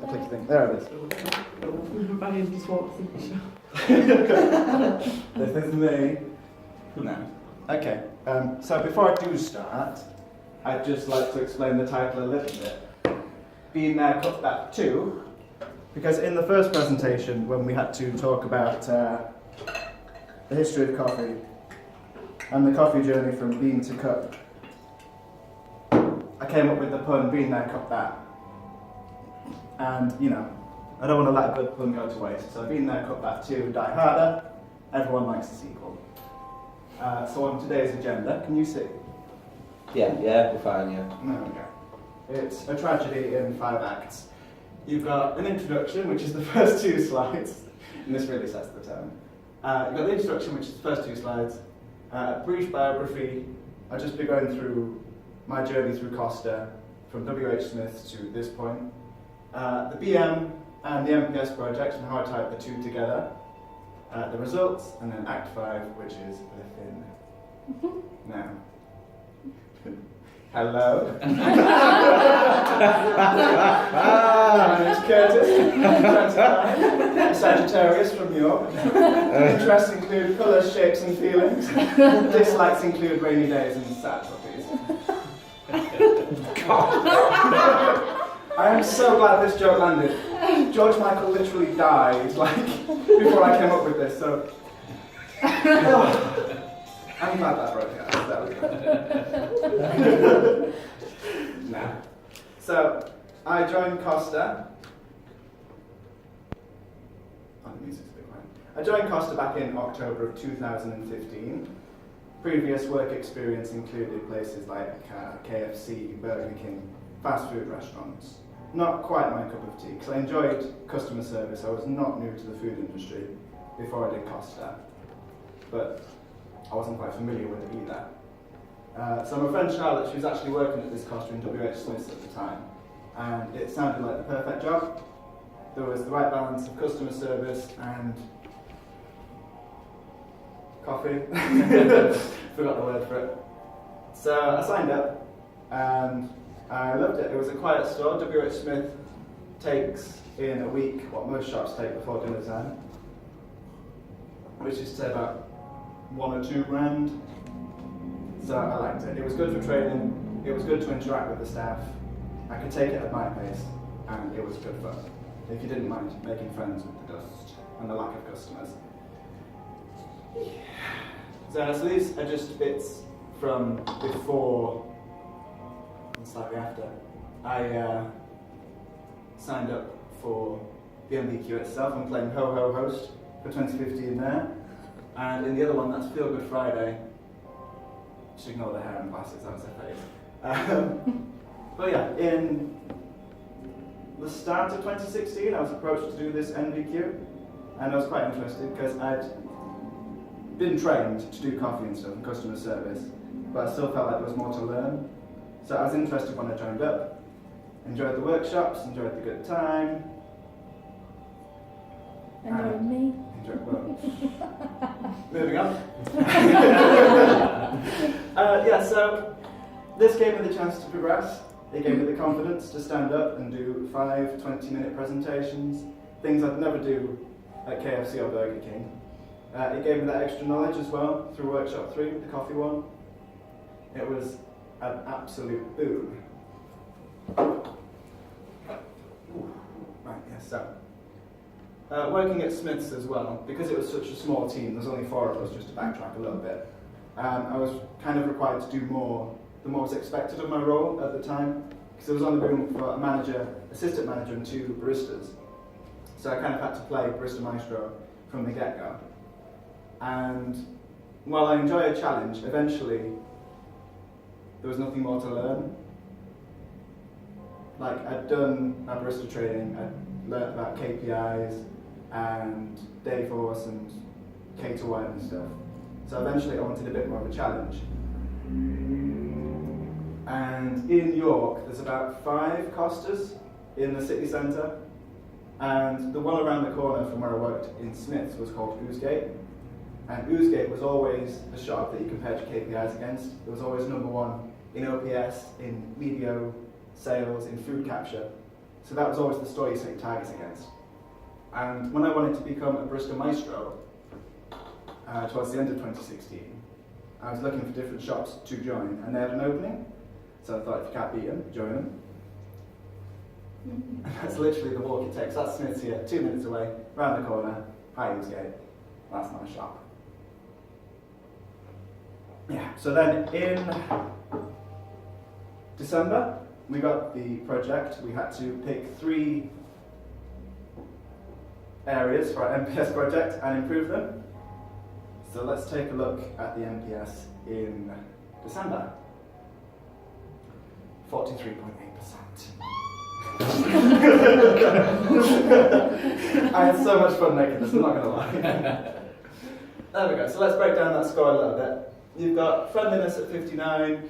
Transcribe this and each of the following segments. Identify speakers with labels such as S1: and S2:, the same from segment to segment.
S1: clicky thing. There it is. This is me. No. Okay. So before I do start, I'd just like to explain the title a little bit. Been there, cut that too. Because in the first presentation, when we had to talk about the history of coffee and the coffee journey from bean to cup, I came up with the pun, been there, cut that. And, you know, I don't want to let a good pun go to waste. So been there, cut that too, die harder. Everyone likes a sequel. So on today's agenda, can you see?
S2: Yeah, we're fine, yeah.
S1: There we go. It's a tragedy in 5 acts. You've got an introduction, which is the first 2 slides, and this really sets the tone. You've got the introduction, which is the first 2 slides, a brief biography. I'll just be going through my journey through Costa, from W.H. Smith to this point. The BM and the NPS project, and how I type the 2 together. The results, and then Act 5, which is the fin. Now. Hello. My name's Curtis. 29, Sagittarius from York. Interests include colours, shapes and feelings. Dislikes include rainy days and sad puppies. I am so glad this joke landed. George Michael literally died before I came up with this, so I'm glad that broke out. That was good. Nah. So, I joined Costa. Oh, the music's a bit quiet. I joined Costa back in October of 2015. Previous work experience included places like KFC, Burger King, fast food restaurants. Not quite my cup of tea, because I enjoyed customer service. I was not new to the food industry before I did Costa. But I wasn't quite familiar with it either. So my friend Charlotte, she was actually working at this Costa in W.H. Smith's at the time, and it sounded like the perfect job. There was the right balance of customer service and coffee. Forgot the word for it. So I signed up, and I loved it. It was a quiet store. W.H. Smith takes in a week what most shops take before dinner time, which is to say about 1 or 2 grand. So I liked it. It was good for training, it was good to interact with the staff. I could take it at my pace, and it was good fun. If you didn't mind making friends with the dust and the lack of customers. So these are just bits from before and slightly after. I signed up for the MBQ itself. I'm playing Ho Ho Host for 2015 there. And in the other one, that's Feel Good Friday. Just ignore the hair and glasses, that was her face. But yeah, in the start of 2016, I was approached to do this NVQ, and I was quite interested because I'd been trained to do coffee and stuff and customer service, but I still felt like there was more to learn. So I was interested when I joined up. Enjoyed the workshops, enjoyed the good time.
S3: Enjoyed me.
S1: Well, moving on. So this gave me the chance to progress. It gave me the confidence to stand up and do 5 20-minute presentations, things I'd never do at KFC or Burger King. It gave me that extra knowledge as well through workshop 3, the coffee one. It was an absolute boom. Right, yes, so. Working at Smith's as well, because it was such a small team, there's only 4 of us, just to backtrack a little bit. I was kind of required to do more than what was expected of my role at the time, because there was only room for a manager, assistant manager, and 2 baristas. So I kind of had to play barista maestro from the get-go. And while I enjoy a challenge, eventually there was nothing more to learn. Like, I'd done my barista training, I'd learnt about KPIs and Dayforce and K2Y and stuff. So eventually I wanted a bit more of a challenge. And in York, there's about 5 Costas in the city centre. And the one around the corner from where I worked in Smith's was called Oozegate. And Oozegate was always the shop that you compared your KPIs against. It was always number 1 in OPS, in media sales, in food capture. So that was always the store you set your targets against. And when I wanted to become a barista maestro, towards the end of 2016, I was looking for different shops to join, and they had an opening. So I thought, if you can't beat them, join them. And that's literally the walk it takes. That's Smith's here, 2 minutes away, round the corner, High Heels Gate. That's my shop. Yeah, so then in December, we got the project. We had to pick 3 areas for our NPS project and improve them. So let's take a look at the NPS in December. 43.8%. I had so much fun making this, I'm not going to lie. There we go, so let's break down that score a little bit. You've got friendliness at 59,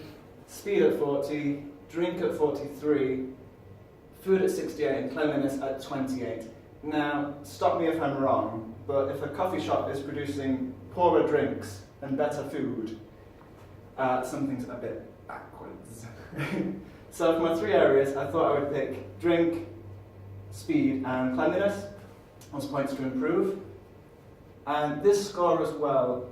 S1: speed at 40, drink at 43, food at 68, and cleanliness at 28. Now, stop me if I'm wrong, but if a coffee shop is producing poorer drinks and better food, something's a bit backwards. So for my 3 areas, I thought I would pick drink, speed, and cleanliness as points to improve. And this score as well,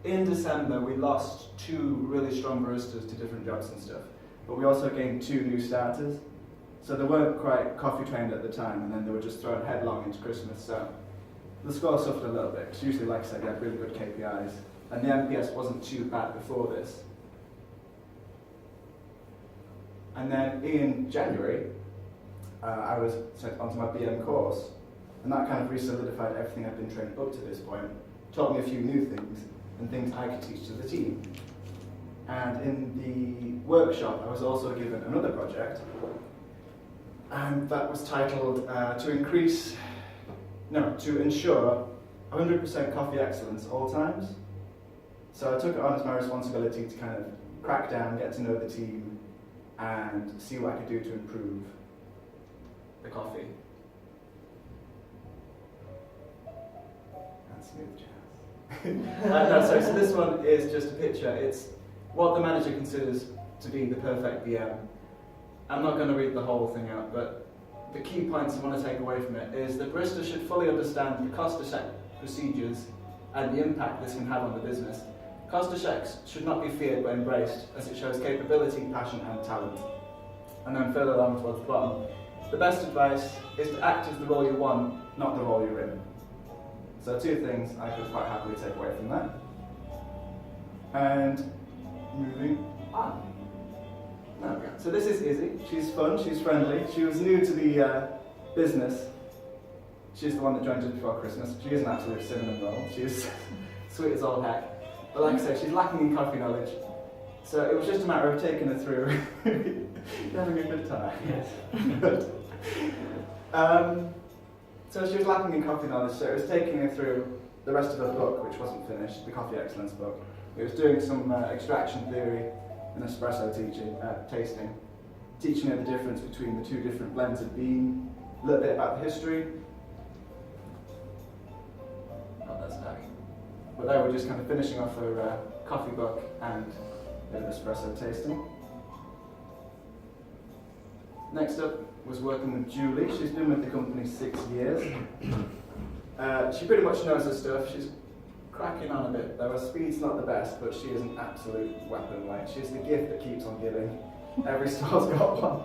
S1: in December we lost 2 really strong baristas to different jobs and stuff, but we also gained 2 new starters. So they weren't quite coffee trained at the time, and then they were just thrown headlong into Christmas. So the score suffered a little bit, because usually, like I said, we had really good KPIs, and the NPS wasn't too bad before this. And then in January, I was sent onto my BM course, and that kind of re-solidified everything I've been trained up to this point, taught me a few new things, and things I could teach to the team. And in the workshop, I was also given another project, and that was titled to ensure 100% coffee excellence all times. So I took it on as my responsibility to kind of crack down, get to know the team, and see what I could do to improve the coffee. And smooth jazz. So this one is just a picture. It's what the manager considers to be the perfect BM. I'm not going to read the whole thing out, but the key points I want to take away from it is the barista should fully understand the cost check procedures and the impact this can have on the business. Cost checks should not be feared but embraced, as it shows capability, passion and talent. And then further along towards the bottom, the best advice is to act as the role you want, not the role you're in. So 2 things I could quite happily take away from that. And moving on. Okay. So this is Izzy. She's fun, she's friendly. She was new to the business. She's the one that joined just before Christmas. She is an absolute cinnamon roll. She's sweet as all heck. But like I said, she's lacking in coffee knowledge. So it was just a matter of taking her through. You're having a good time.
S2: Yes.
S1: So she was lacking in coffee knowledge, so it was taking her through the rest of her book, which wasn't finished, the Coffee Excellence book. It was doing some extraction theory and espresso tasting, teaching her the difference between the 2 different blends of bean, a little bit about the history. Oh, that's dark. But they were just kind of finishing off her coffee book and a bit of espresso tasting. Next up was working with Julie. She's been with the company 6 years. She pretty much knows her stuff. She's cracking on a bit, though her speed's not the best, but she is an absolute weapon. Like, she's the gift that keeps on giving. Every store's got one.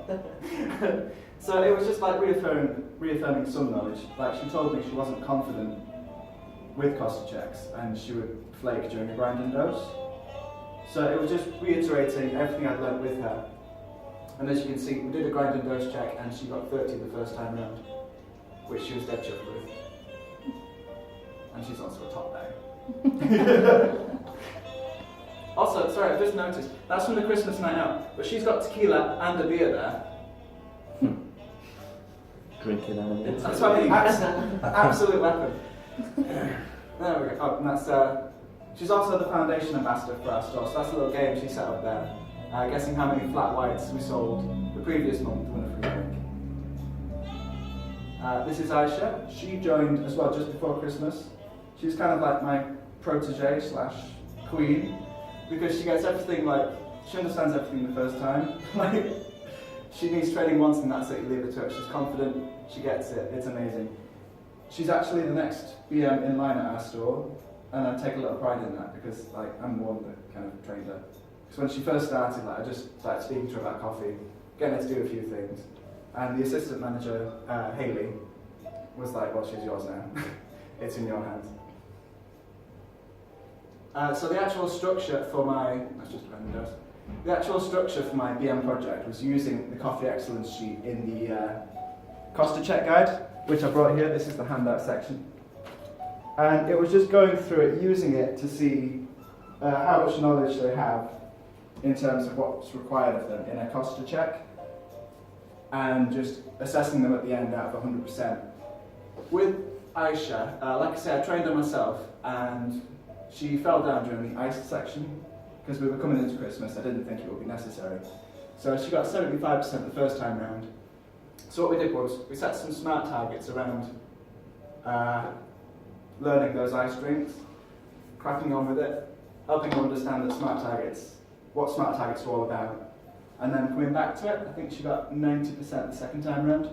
S1: So it was just like reaffirming some knowledge. Like, she told me she wasn't confident with cost checks, and she would flake during a grinding dose. So it was just reiterating everything I'd learned with her. And as you can see, we did a grinding dose check, and she got 30 the first time round, which she was dead chuffed with. And she's also a top bag. Also, sorry, I've just noticed, that's from the Christmas night out, but she's got tequila and a beer there.
S2: Drinking animals.
S1: That's what I mean, absolute weapon. There we go. Oh, and that's, she's also the foundation ambassador for our store, so that's a little game she set up there. Guessing how many flat whites we sold the previous month to win a free drink. This is Aisha. She joined as well just before Christmas. She's kind of like my protege / queen, because she gets everything, like, she understands everything the first time. Like, She needs training once and that's it, you leave her to it. She's confident, she gets it, it's amazing. She's actually the next BM in line at our store, and I take a little pride in that because like I'm the one that kind of trained her. Because when she first started, like I just started speaking to her about coffee, getting her to do a few things. And the assistant manager, Hayley, was like, well, she's yours now. It's in your hands. So the actual structure for my, that's just a random dose. The actual structure for my BM project was using the Coffee Excellence sheet in the Costa Check guide, which I brought here. This is the handout section. And it was just going through it, using it to see how much knowledge they have in terms of what's required of them in a Costa Check, and just assessing them at the end out of 100%. With Aisha, like I said, I trained her myself, and she fell down during the ice section, because we were coming into Christmas. I didn't think it would be necessary. So she got 75% the first time round. So what we did was, we set some smart targets around learning those ice drinks, cracking on with it, helping her understand that smart targets, what smart targets are all about, and then coming back to it. I think she got 90% the second time round.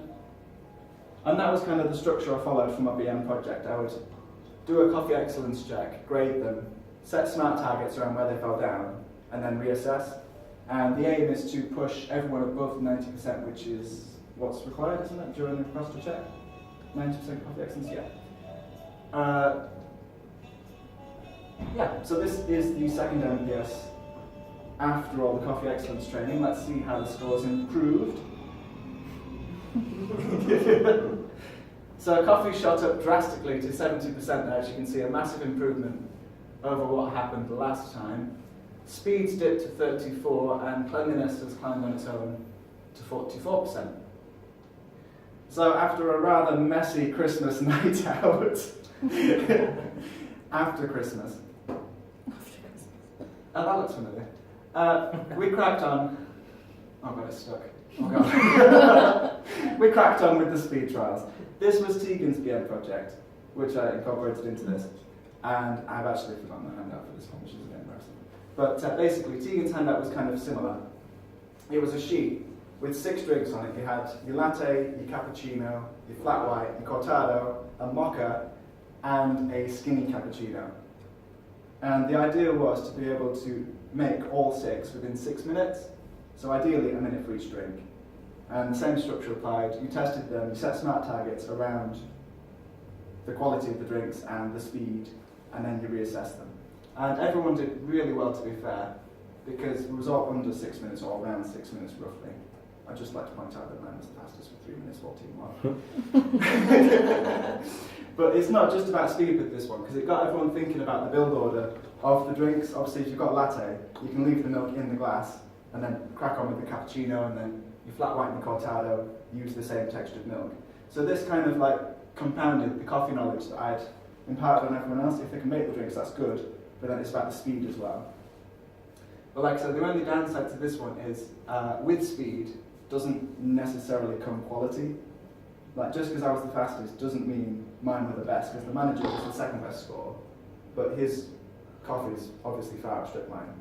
S1: And that was kind of the structure I followed for my BM project. I would do a coffee excellence check, grade them, set smart targets around where they fell down, and then reassess. And the aim is to push everyone above 90%, which is what's required, isn't it, during the Costa check? 90% coffee excellence, yeah. Yeah, so this is the second NPS after all the coffee excellence training. Let's see how the scores improved. So coffee shot up drastically to 70% there, as you can see, a massive improvement over what happened last time. Speeds dipped to 34 and cleanliness has climbed on its own to 44%. So after a rather messy Christmas night out, after Christmas, that looks familiar. We cracked on. Oh god, it's stuck. Oh god. We cracked on with the speed trials. This was Tegan's BM project, which I incorporated into this, and I've actually forgotten the handout for this one, which is a bit embarrassing. But basically, Tegan's handout was kind of similar. It was a sheet with 6 drinks on it. You had your latte, your cappuccino, your flat white, your cortado, a mocha, and a skinny cappuccino. And the idea was to be able to make all 6 within 6 minutes, so ideally a minute for each drink. And the same structure applied. You tested them, you set smart targets around the quality of the drinks and the speed, and then you reassess them. And everyone did really well, to be fair, because it was all under 6 minutes, or around 6 minutes roughly. I'd just like to point out that mine was the fastest with 3 minutes 14 1. But it's not just about speed with this one, because it got everyone thinking about the build order of the drinks. Obviously, if you've got a latte, you can leave the milk in the glass, and then crack on with the cappuccino, and then your flat white and cortado, use the same textured milk. So this kind of like compounded the coffee knowledge that I'd imparted on everyone else. If they can make the drinks, that's good, but then it's about the speed as well. But like I said, the only downside to this one is with speed doesn't necessarily come quality. Like just because I was the fastest doesn't mean mine were the best, because the manager was the second best score, but his coffees obviously far outstripped mine.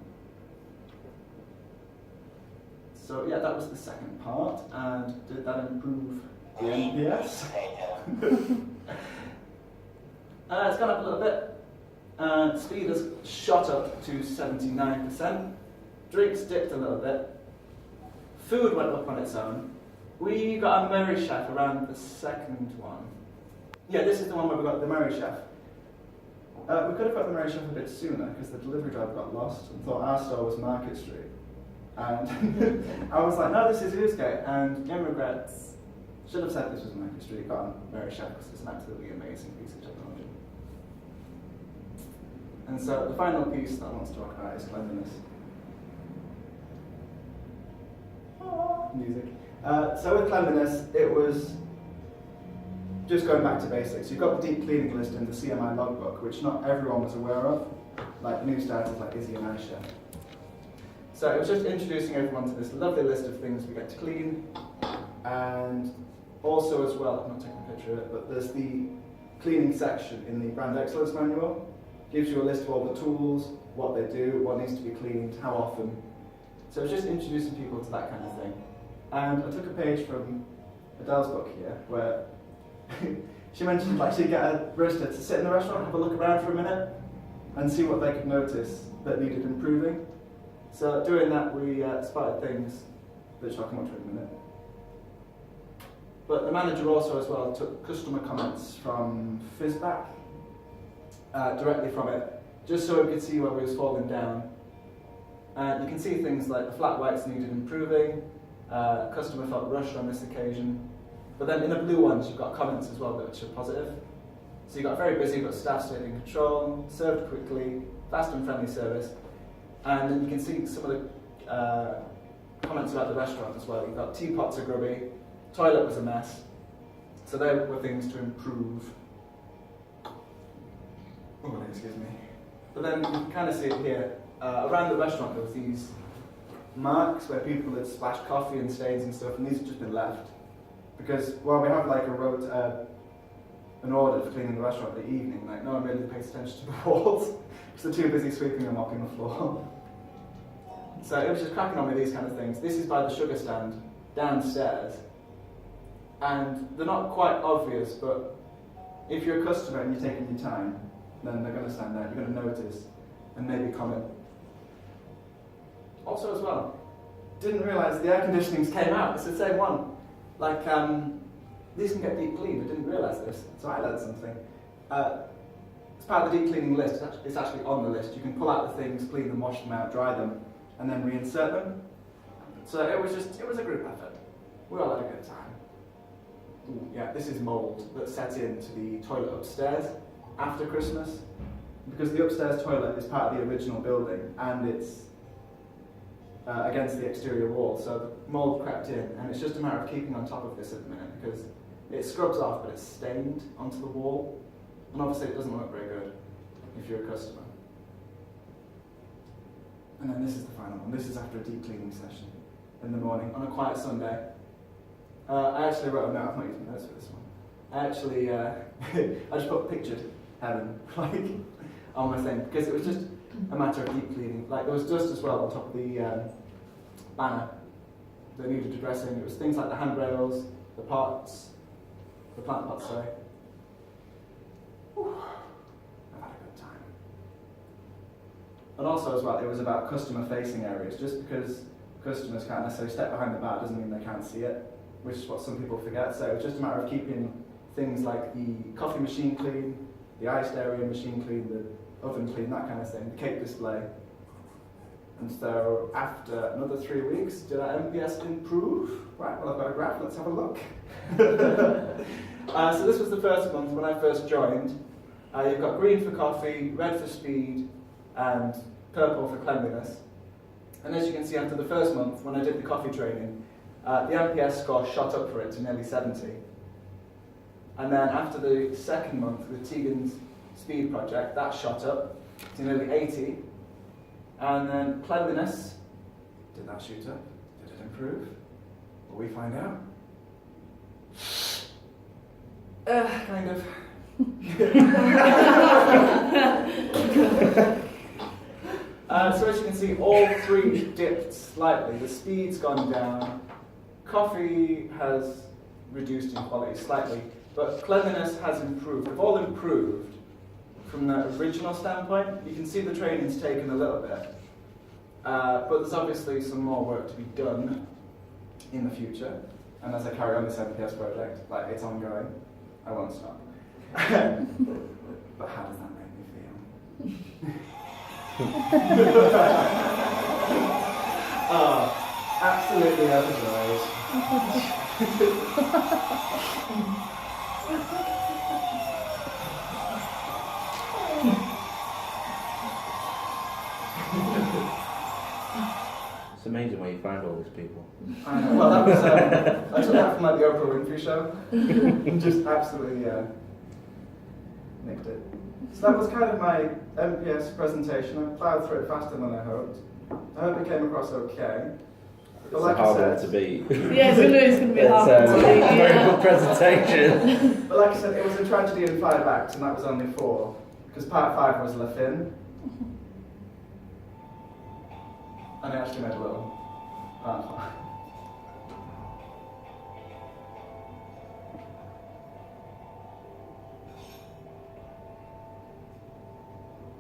S1: So yeah, that was the second part, and did that improve the NPS? It's gone up a little bit. Speed has shot up to 79%. Drinks dipped a little bit. Food went up on its own. We got a Merry Chef around the second one. Yeah, this is the one where we got the Merry Chef. We could have got the Merry Chef a bit sooner, because the delivery driver got lost and thought our store was Market Street. And I was like, no, this is Oosgate, and in regrets, should have said this was Market Street, got on Merry Chef, because it's an absolutely amazing piece of technology. And so the final piece that I want to talk about is cleanliness. Music. So with cleanliness, it was just going back to basics. You've got the deep cleaning list in the CMI logbook, which not everyone was aware of, like new starters like Izzy and Aisha. So it was just introducing everyone to this lovely list of things we get to clean, and also as well, I'm not taking a picture of it, but there's the cleaning section in the Brand Excellence Manual. Gives you a list of all the tools, what they do, what needs to be cleaned, how often. So it's just introducing people to that kind of thing. And I took a page from Adele's book here, where she mentioned like she'd get a roaster to sit in the restaurant, have a look around for a minute, and see what they could notice that needed improving. So doing that, we spotted things which I'll come on to in a minute. But the manager also as well took customer comments from Fizzback, directly from it, just so we could see where we was falling down. And you can see things like the flat whites needed improving, customer felt rushed on this occasion. But then in the blue ones, you've got comments as well which are positive. So you got very busy, you've got staff stayed in control, served quickly, fast and friendly service. And then you can see some of the comments about the restaurant as well. You've got teapots are grubby, toilet was a mess. So there were things to improve. Oh, excuse me. But then you can kind of see it here. Around the restaurant there was these marks where people had splashed coffee and stains and stuff, and these have just been left. Because while we have like an order for cleaning the restaurant in the evening, like no one really pays attention to the walls because they're too busy sweeping and mopping the floor. So it was just cracking on with these kind of things. This is by the sugar stand downstairs, and they're not quite obvious, but if you're a customer and you're taking your time, then they're going to stand out, you're going to notice and maybe comment. Also as well, didn't realise the air conditionings came out, it's the same one. Like, these can get deep cleaned, I didn't realise this, so I learned something. As part of the deep cleaning list, it's actually on the list. You can pull out the things, clean them, wash them out, dry them, and then reinsert them. So it was a group effort. We all had a good time. Ooh, yeah, this is mould that set into the toilet upstairs after Christmas. Because the upstairs toilet is part of the original building, and it's against the exterior wall, so the mould crept in, and it's just a matter of keeping on top of this at the minute, because it scrubs off, but it's stained onto the wall, and obviously it doesn't look very good if you're a customer. And then this is the final one. This is after a deep cleaning session in the morning on a quiet Sunday. I actually wrote a note. I'm not using notes for this one. I actually, I just put pictured heaven like on my thing, because it was just a matter of deep cleaning. Like there was dust as well on top of the banner that needed addressing. It was things like the handrails, the pots, the plant pots, sorry. Whew. I've had a good time. And also as well, it was about customer facing areas. Just because customers can't necessarily step behind the bar doesn't mean they can't see it, which is what some people forget. So it was just a matter of keeping things like the coffee machine clean, the iced area machine clean, the oven clean, that kind of thing, the cake display. And so after another 3 weeks, did our NPS improve? Right, well I've got a graph, let's have a look. So this was the first month when I first joined. You've got green for coffee, red for speed, and purple for cleanliness. And as you can see, after the first month, when I did the coffee training, the NPS score shot up for it to nearly 70. And then after the second month with Tegan's speed project, that shot up to nearly 80. And then cleanliness, did that shoot up? Did it improve? Will we find out? Kind of. So as you can see, all three dipped slightly. The speed's gone down. Coffee has reduced in quality slightly, but cleanliness has improved. They've all improved from the original standpoint. You can see the training's taken a little bit, but there's obviously some more work to be done in the future. And as I carry on this NPS project, like it's ongoing, I won't stop. But how does that make me feel? Oh, absolutely overjoyed.
S2: It's amazing where you find all these people.
S1: Well, that was I took that from like the Oprah Winfrey show. Just absolutely nicked it. So that was kind of my NPS presentation. I ploughed through it faster than I hoped. I hope it came across okay. But
S2: It's
S1: like
S2: a hard
S1: I said,
S2: one to beat.
S3: Yeah, it's going to be a hard one to beat.
S2: Very good presentation.
S1: But like I said, it was a tragedy in 5 acts, and that was only 4. Because part 5 was La Fin. And I actually made a little part 5.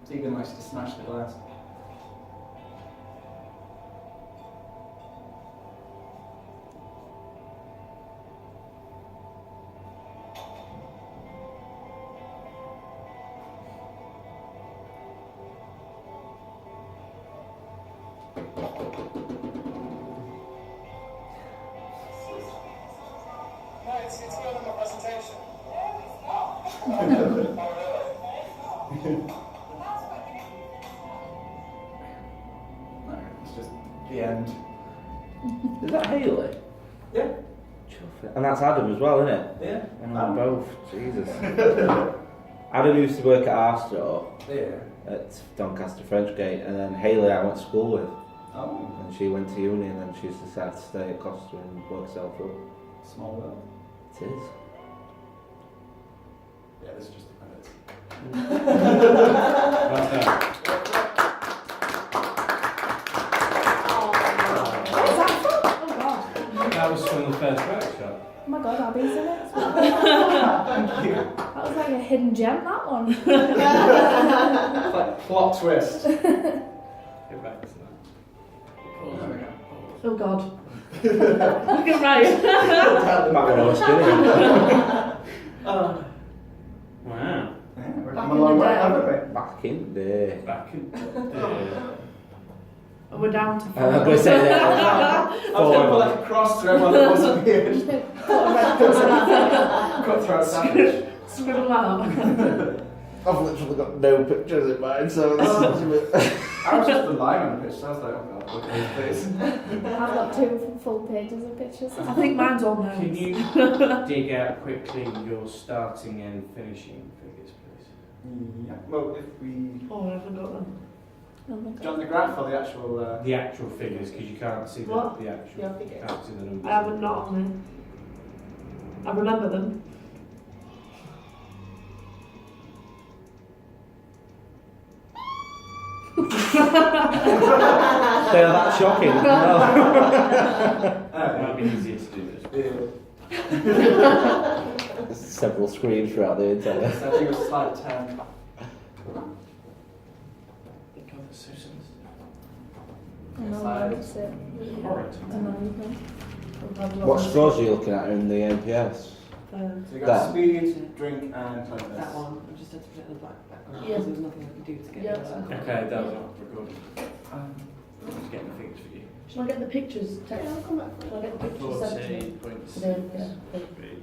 S1: Tegan likes to smash the glass.
S4: No, it's good on the presentation.
S1: No, it's just the end.
S2: Is that Hayley?
S1: Yeah.
S2: And that's Adam as well, isn't it?
S1: Yeah.
S2: And I'm both. Jesus. Adam used to work at our store
S1: Yeah.
S2: at Doncaster Frenchgate, and then Hayley I went to school with.
S1: Oh.
S2: And she went to uni, and then she's decided to stay at Costa and work herself up.
S1: Small world.
S2: It is.
S1: Yeah, this is just the credits.
S5: Well done.
S3: Where's that from? Oh god.
S5: That was from the first workshop.
S3: Oh my god, Abby's in it.
S1: Thank you.
S3: That was like a hidden gem, that one.
S1: It's like plot twist.
S5: Get back to that.
S1: There we go.
S3: Oh god. Look at Ryan.
S2: Back when I was skinny.
S5: Wow.
S1: Yeah, we're
S3: Back
S1: come a
S3: in
S1: long
S3: the
S1: way,
S3: day.
S1: haven't we?
S2: Back in the day.
S5: Back in the
S3: We're down to
S2: I'm going to say that.
S1: I was going to put like a cross to everyone that wasn't here. Cutthroat sandwich.
S3: Scribble out.
S2: I've literally got no pictures in mind, so this is a bit...
S1: I was just the line on the pitch, so I was like, oh god, look at these please.
S3: I've got 2 full pages of pictures. I think mine's all notes.
S5: Can you dig out quickly your starting and finishing figures, please?
S1: Yeah, well, if we...
S3: Oh, I forgot them. Oh my
S1: Do you
S3: god.
S1: want the graph or the actual...
S5: The actual figures, because you can't see
S3: What?
S5: the actual.
S3: Yeah, figures.
S5: Can't see the numbers.
S3: I have a knot on it. I remember them.
S2: They're that shocking. No.
S5: It might be easier to do this.
S2: There's several screens throughout the entire...
S1: So I think it was slide 10.
S5: God, that's so sensitive.
S3: I know,
S1: Slide.
S3: it's it.
S5: Horrid.
S3: I know,
S2: What scores are you looking at in the NPS?
S1: So you got
S2: That.
S1: speed, drink and cleanliness.
S6: That one, I just had to put it in the black background
S3: Yeah.
S6: because there was nothing I could do to get
S3: Yeah.
S6: it.
S5: Okay, that was not recorded. Just getting the figures for you.
S3: Shall I get the pictures?
S6: Yeah, I'll come back for it.
S3: Shall I get the pictures sent to me?
S5: 40.6.
S3: Today, yeah.
S5: Three.